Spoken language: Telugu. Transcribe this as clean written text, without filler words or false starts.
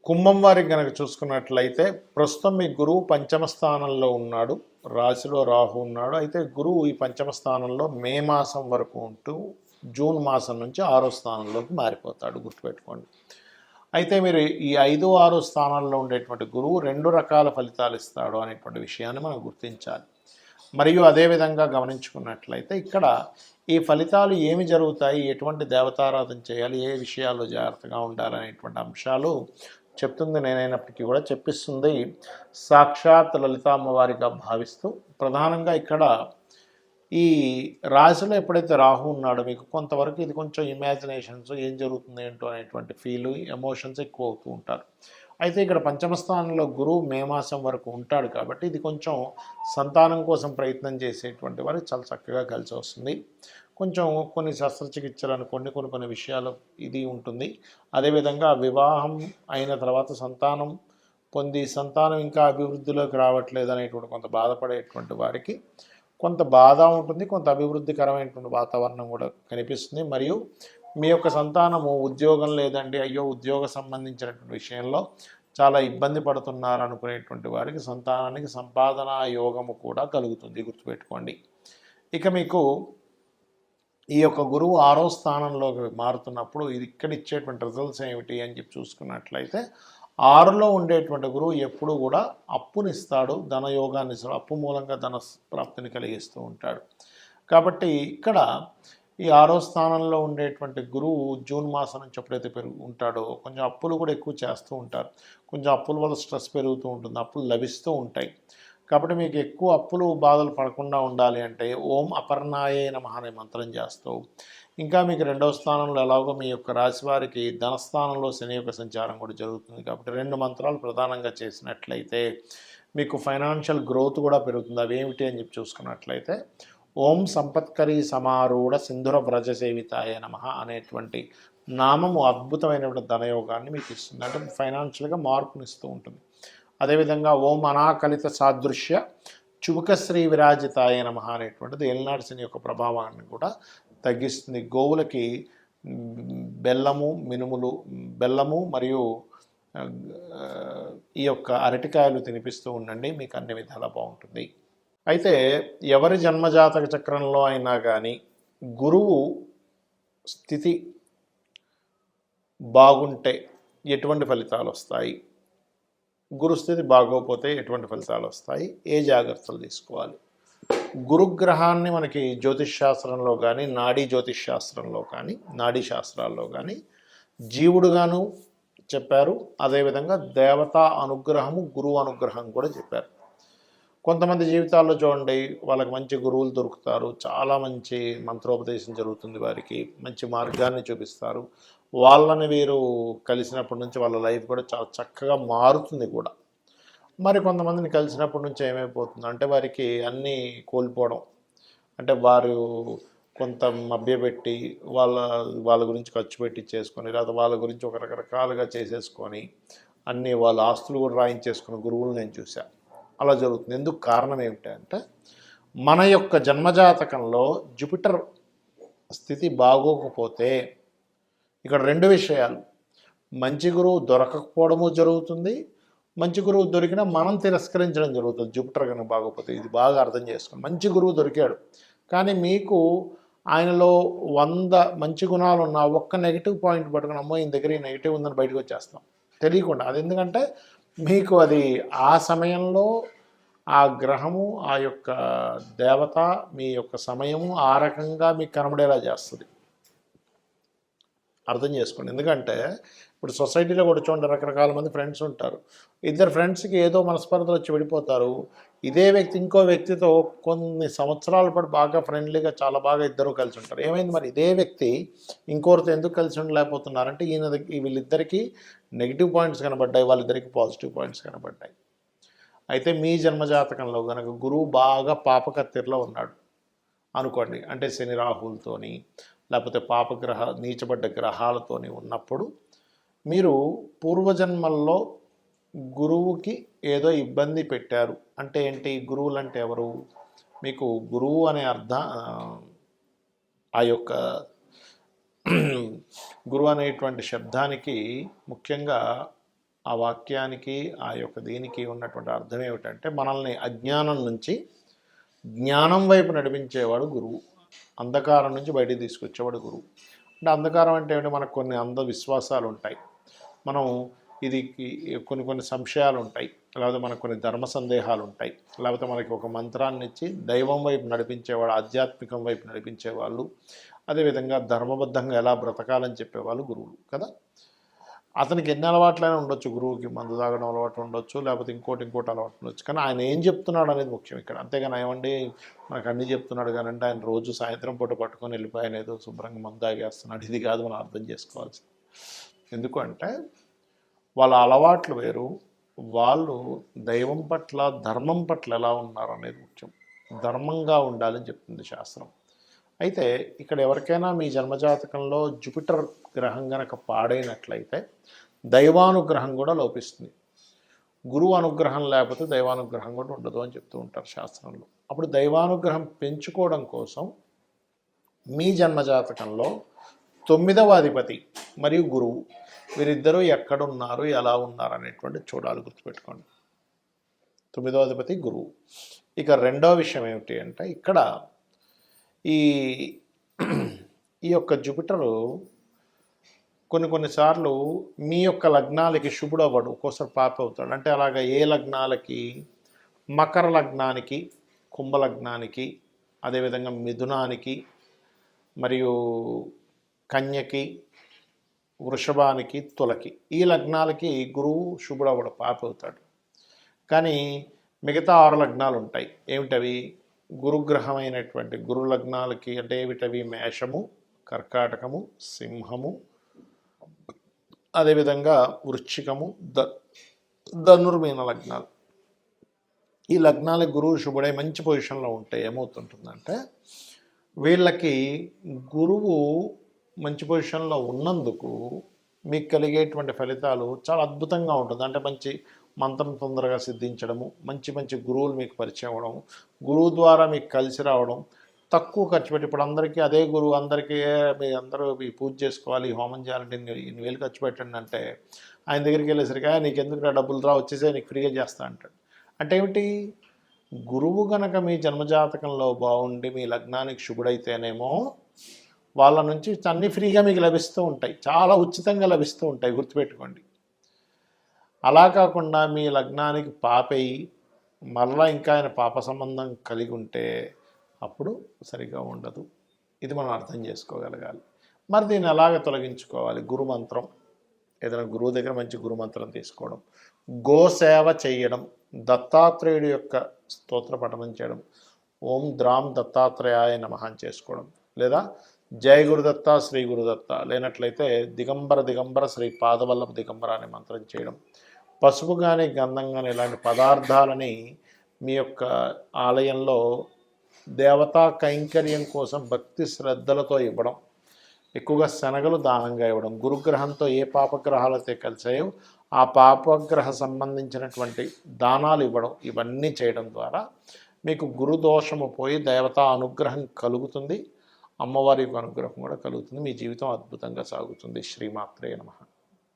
కుంభం వారికి కనుక చూసుకున్నట్లయితే ప్రస్తుతం మీ గురువు పంచమ స్థానంలో ఉన్నాడు, రాశిలో రాహు ఉన్నాడు. అయితే గురువు ఈ పంచమ స్థానంలో మే మాసం వరకు ఉంటూ జూన్ మాసం నుంచి 6వ స్థానంలోకి మారిపోతాడు, గుర్తుపెట్టుకోండి. అయితే మీరు ఈ 5, 6 స్థానాల్లో ఉండేటువంటి గురువు 2 రకాల ఫలితాలు ఇస్తాడు అనేటువంటి విషయాన్ని మనం గుర్తించాలి. మరియు అదేవిధంగా గమనించుకున్నట్లయితే ఇక్కడ ఈ ఫలితాలు ఏమి జరుగుతాయి, ఎటువంటి దేవతారాధన చేయాలి, ఏ విషయాల్లో జాగ్రత్తగా ఉండాలనేటువంటి అంశాలు చెప్తుంది నేనైనప్పటికీ కూడా చెప్పిస్తుంది సాక్షాత్ లలిత అమ్మవారిగా భావిస్తూ. ప్రధానంగా ఇక్కడ ఈ రాశిలో ఎప్పుడైతే రాహు ఉన్నాడో మీకు కొంతవరకు ఇది కొంచెం ఇమాజినేషన్స్, ఏం జరుగుతుంది ఏంటో అనేటువంటి ఫీల్, ఎమోషన్స్ ఎక్కువ అవుతూ ఉంటారు. అయితే ఇక్కడ పంచమ స్థానంలో గురువు మే మాసం వరకు ఉంటాడు కాబట్టి ఇది కొంచెం సంతానం కోసం ప్రయత్నం చేసేటువంటి వారికి చాలా చక్కగా కలిసి వస్తుంది. కొంచెం కొన్ని శస్త్రచికిత్సలు అనుకోండి, కొన్ని విషయాలు ఇది ఉంటుంది. అదేవిధంగా వివాహం అయిన తర్వాత సంతానం పొంది సంతానం ఇంకా అభివృద్ధిలోకి రావట్లేదు అనేటువంటి కొంత బాధపడేటువంటి వారికి కొంత బాధ ఉంటుంది, కొంత అభివృద్ధికరమైనటువంటి వాతావరణం కూడా కనిపిస్తుంది. మరియు మీ యొక్క సంతానము ఉద్యోగం లేదండి, అయ్యో ఉద్యోగ సంబంధించినటువంటి విషయంలో చాలా ఇబ్బంది పడుతున్నారు అనుకునేటువంటి వారికి సంతానానికి సంపాదన యోగము కూడా కలుగుతుంది, గుర్తుపెట్టుకోండి. ఇక మీకు ఈ యొక్క గురువు 6వ స్థానంలోకి మారుతున్నప్పుడు ఇది ఇక్కడ ఇచ్చేటువంటి రిజల్ట్స్ ఏమిటి అని చెప్పి చూసుకున్నట్లయితే 6లో ఉండేటువంటి గురువు ఎప్పుడు కూడా అప్పునిస్తాడు, ధనయోగాన్ని ఇస్తాడు, అప్పు మూలంగా ధన ప్రాప్తిని కలిగిస్తూ ఉంటాడు. కాబట్టి ఇక్కడ ఈ 6వ స్థానంలో ఉండేటువంటి గురువు జూన్ మాసం నుంచి ఎప్పుడైతే ఉంటాడో కొంచెం అప్పులు కూడా ఎక్కువ చేస్తూ ఉంటారు. కొంచెం అప్పుల వల్ల స్ట్రెస్ పెరుగుతూ ఉంటుంది, అప్పులు లభిస్తూ ఉంటాయి. కాబట్టి మీకు ఎక్కువ అప్పులు బాధలు పడకుండా ఉండాలి అంటే ఓం అపర్ణాయే నమః అనే మంత్రం చేస్తూ, ఇంకా మీకు 2వ స్థానంలో ఎలాగో మీ యొక్క రాశి వారికి ధనస్థానంలో శని యొక్క సంచారం కూడా జరుగుతుంది కాబట్టి 2 మంత్రాలు ప్రధానంగా చేసినట్లయితే మీకు ఫైనాన్షియల్ గ్రోత్ కూడా పెరుగుతుంది. అవి ఏమిటి అని చెప్పి చూసుకున్నట్లయితే ఓం సంపత్కరీ సమారూఢ సింధుర వ్రజ సేవితాయ నమః అనేటువంటి నామము అద్భుతమైనటువంటి ధనయోగాన్ని మీకు ఇస్తుంది, అంటే ఫైనాన్షియల్గా మార్పునిస్తూ ఉంటుంది. అదేవిధంగా ఓం అనాకలిత సాదృశ్య చుబుకశ్రీ విరాజితాయ నమః అనేటువంటిది ఏలినాటి శని యొక్క ప్రభావాన్ని కూడా తగ్గిస్తుంది. గోవులకి బెల్లము మరియు ఈ యొక్క అరటికాయలు తినిపిస్తూ ఉండండి, మీకు అన్ని విధాలా బాగుంటుంది. అయితే ఎవరి జన్మజాతక చక్రంలో అయినా కానీ గురువు స్థితి బాగుంటే ఎటువంటి ఫలితాలు వస్తాయి, గురుస్థితి బాగోకపోతే ఎటువంటి ఫలితాలు వస్తాయి, ఏ జాగ్రత్తలు తీసుకోవాలి. గురుగ్రహాన్ని మనకి జ్యోతిష్ శాస్త్రంలో కానీ నాడీ జ్యోతిష్ శాస్త్రంలో కానీ నాడీ శాస్త్రాల్లో కానీ జీవుడుగాను చెప్పారు. అదేవిధంగా దేవతా అనుగ్రహము గురువు అనుగ్రహం కూడా చెప్పారు. కొంతమంది జీవితాల్లో చూడండి, వాళ్ళకి మంచి గురువులు దొరుకుతారు, చాలా మంచి మంత్రోపదేశం జరుగుతుంది, వారికి మంచి మార్గాన్ని చూపిస్తారు. వాళ్ళని వీరు కలిసినప్పటి నుంచి వాళ్ళ లైఫ్ కూడా చాలా చక్కగా మారుతుంది కూడా. మరి కొంతమందిని కలిసినప్పటి నుంచి ఏమైపోతుంది అంటే వారికి అన్నీ కోల్పోవడం, అంటే వారు కొంత మభ్యపెట్టి వాళ్ళ గురించి ఖర్చు పెట్టి చేసుకొని, లేదా వాళ్ళ గురించి ఒక రకరకాలుగా చేసేసుకొని అన్నీ వాళ్ళ ఆస్తులు కూడా రాయించేసుకున్న గురువులు నేను చూశాను. అలా జరుగుతుంది. ఎందుకు కారణం ఏమిటంటే మన యొక్క జన్మజాతకంలో జూపిటర్ స్థితి బాగోకపోతే ఇక్కడ 2 విషయాలు, మంచి గురువు దొరకకపోవడము జరుగుతుంది, మంచి గురువు దొరికినా మనం తిరస్కరించడం జరుగుతుంది. జూపిటర్ కనుక బాగోకపోతే ఇది బాగా అర్థం చేసుకోండి. మంచి గురువు దొరికాడు కానీ మీకు ఆయనలో 100 మంచి గుణాలు ఉన్న ఒక్క నెగిటివ్ పాయింట్ పట్టుకుని అమ్మో ఈయన దగ్గర ఈ నెగిటివ్ ఉందని బయటకు వచ్చేస్తాం తెలియకుండా. అది ఎందుకంటే మీకు అది ఆ సమయంలో ఆ గ్రహము ఆ యొక్క దేవత మీ యొక్క సమయము ఆ రకంగా మీకు కనబడేలా చేస్తుంది, అర్థం చేసుకోండి. ఎందుకంటే ఇప్పుడు సొసైటీలో కూడా చూడండి, రకరకాల మంది ఫ్రెండ్స్ ఉంటారు. ఇద్దరు ఫ్రెండ్స్కి ఏదో మనస్పర్ధలు వచ్చి విడిపోతారు. ఇదే వ్యక్తి ఇంకో వ్యక్తితో కొన్ని సంవత్సరాల పాటు బాగా ఫ్రెండ్లీగా చాలా బాగా ఇద్దరు కలిసి ఉంటారు. ఏమైంది మరి ఇదే వ్యక్తి ఇంకోరితో ఎందుకు కలిసి ఉండలేకపోతున్నారంటే వీళ్ళిద్దరికీ నెగిటివ్ పాయింట్స్ కనబడ్డాయి, వాళ్ళిద్దరికి పాజిటివ్ పాయింట్స్ కనబడ్డాయి. అయితే మీ జన్మజాతకంలో కనుక గురువు బాగా పాపకత్తిరిలో ఉన్నాడు అనుకోండి, అంటే శని రాహులతోని లేకపోతే పాపగ్రహ నీచబడ్డ గ్రహాలతోని ఉన్నప్పుడు మీరు పూర్వజన్మల్లో గురువుకి ఏదో ఇబ్బంది పెట్టారు. అంటే ఏంటి, గురువులు అంటే ఎవరు, మీకు గురువు అనే ఆ యొక్క గురువు అనేటువంటి శబ్దానికి ముఖ్యంగా ఆ వాక్యానికి ఆ యొక్క దీనికి ఉన్నటువంటి అర్థం ఏమిటంటే మనల్ని అజ్ఞానం నుంచి జ్ఞానం వైపు నడిపించేవాడు గురువు, అంధకారం నుంచి బయటికి తీసుకొచ్చేవాడు గురువు. అంటే అంధకారం అంటే ఏమిటి? మనకు కొన్ని అంధవిశ్వాసాలు ఉంటాయి, మనం ఇది కొన్ని సంశయాలు ఉంటాయి, లేకపోతే మనకు కొన్ని ధర్మ సందేహాలు ఉంటాయి, లేకపోతే మనకి ఒక మంత్రాన్ని ఇచ్చి దైవం వైపు నడిపించేవాడు, ఆధ్యాత్మికం వైపు నడిపించేవాళ్ళు, అదేవిధంగా ధర్మబద్ధంగా ఎలా బ్రతకాలని చెప్పేవాళ్ళు గురువులు కదా. అతనికి ఎన్ని అలవాట్లైనా ఉండొచ్చు, గురువుకి మందు తాగడం అలవాటు ఉండొచ్చు, లేకపోతే ఇంకోటి అలవాటు ఉండొచ్చు, కానీ ఆయన ఏం చెప్తున్నాడు అనేది ముఖ్యం ఇక్కడ. అంతేగాని ఏమండి మనకు అన్నీ చెప్తున్నాడు కానీ అంటే ఆయన రోజు సాయంత్రం పూట పట్టుకొని వెళ్ళిపోయిన ఏదో శుభ్రంగా మందు తాగేస్తున్నాడు, ఇది కాదు మనం అర్థం చేసుకోవాల్సింది. ఎందుకంటే వాళ్ళ అలవాట్లు వేరు, వాళ్ళు దైవం పట్ల ధర్మం పట్ల ఎలా ఉన్నారు అనేది ముఖ్యం. ధర్మంగా ఉండాలని చెప్తుంది శాస్త్రం. అయితే ఇక్కడ ఎవరికైనా మీ జన్మజాతకంలో జూపిటర్ గ్రహం గనక పాడైనట్లయితే దైవానుగ్రహం కూడా లోపిస్తుంది. గురువు అనుగ్రహం లేకపోతే దైవానుగ్రహం కూడా ఉండదు అని చెప్తూ ఉంటారు శాస్త్రంలో. అప్పుడు దైవానుగ్రహం పెంచుకోవడం కోసం మీ జన్మజాతకంలో 9వ అధిపతి మరియు గురువు వీరిద్దరూ ఎక్కడున్నారు, ఎలా ఉన్నారు అనేటువంటి చూడాలి, గుర్తుపెట్టుకోండి. 9వ అధిపతి గురువు. ఇక రెండవ విషయం ఏమిటి అంటే ఇక్కడ ఈ యొక్క జూపిటరు కొన్నిసార్లు మీ యొక్క లగ్నాలకి శుభుడు అవ్వడు, ఒక్కోసారి పాప అవుతాడు. అంటే అలాగా ఏ లగ్నాలకి? మకర లగ్నానికి, కుంభ లగ్నానికి, అదేవిధంగా మిథునానికి, మరియు కన్యకి, వృషభానికి, తులకి, ఈ లగ్నాలకి గురువు శుభుడు అవ్వడు, పాప అవుతాడు. కానీ మిగతా 6 లగ్నాలు ఉంటాయి. ఏమిటవి? గురుగ్రహమైనటువంటి గురు లగ్నాలకి అంటే ఏమిటవి? మేషము, కర్కాటకము, సింహము, అదేవిధంగా వృశ్చికము, ధనుర్మీన లగ్నాలు. ఈ లగ్నాలకు గురువు శుభుడై మంచి పొజిషన్లో ఉంటే ఏమవుతుంటుందంటే వీళ్ళకి గురువు మంచి పొజిషన్లో ఉన్నందుకు మీకు కలిగేటువంటి ఫలితాలు చాలా అద్భుతంగా ఉంటుంది. అంటే మంచి మంత్రం తొందరగా సిద్ధించడము, మంచి గురువులు మీకు పరిచయం అవ్వడం, గురువు ద్వారా మీకు కలిసి రావడం, తక్కువ ఖర్చు పెట్టి. ఇప్పుడు అందరికీ అదే గురువు, అందరికీ మీరు అందరూ ఈ పూజ చేసుకోవాలి, హోమం చేయాలంటే ఇన్ని వేలు ఖర్చు పెట్టండి అంటే ఆయన దగ్గరికి వెళ్ళేసరికి నీకు ఎందుకు డబ్బులు రా, వచ్చేసే నీకు ఫ్రీగా చేస్తా అంటాడు. అంటే ఏమిటి? గురువు గనక మీ జన్మజాతకంలో బాగుండి మీ లగ్నానికి శుభుడైతేనేమో వాళ్ళ నుంచి అన్నీ ఫ్రీగా మీకు లభిస్తూ ఉంటాయి, చాలా ఉచితంగా లభిస్తూ ఉంటాయి, గుర్తుపెట్టుకోండి. అలా కాకుండా మీ లగ్నానికి పాపై మరలా ఇంకా ఆయన పాప సంబంధం కలిగి ఉంటే అప్పుడు సరిగా ఉండదు. ఇది మనం అర్థం చేసుకోగలగాలి. మరి దీన్ని ఎలాగ తొలగించుకోవాలి? గురుమంత్రం, ఏదైనా గురువు దగ్గర మంచి గురుమంత్రం తీసుకోవడం, గోసేవ చేయడం, దత్తాత్రేయుడి యొక్క స్తోత్ర పఠనం చేయడం, ఓం ద్రాం దత్తాత్రేయాయ నమః అని చేసుకోవడం, లేదా జయ గురుదత్త శ్రీ గురుదత్త, లేనట్లయితే దిగంబర శ్రీ పాదవల్లభ దిగంబర అనే మంత్రం చేయడం, పసుపు కానీ గంధం కానీ ఇలాంటి పదార్థాలని మీ యొక్క ఆలయంలో దేవతా కైంకర్యం కోసం భక్తి శ్రద్ధలతో ఇవ్వడం, ఎక్కువగా శనగలు దానంగా ఇవ్వడం, గురుగ్రహంతో ఏ పాపగ్రహాలు అయితే కలిసాయో ఆ పాపగ్రహ సంబంధించినటువంటి దానాలు ఇవ్వడం, ఇవన్నీ చేయడం ద్వారా మీకు గురుదోషము పోయి దేవతా అనుగ్రహం కలుగుతుంది, అమ్మవారి యొక్క అనుగ్రహం కూడా కలుగుతుంది, మీ జీవితం అద్భుతంగా సాగుతుంది. శ్రీమాత్రే నమః.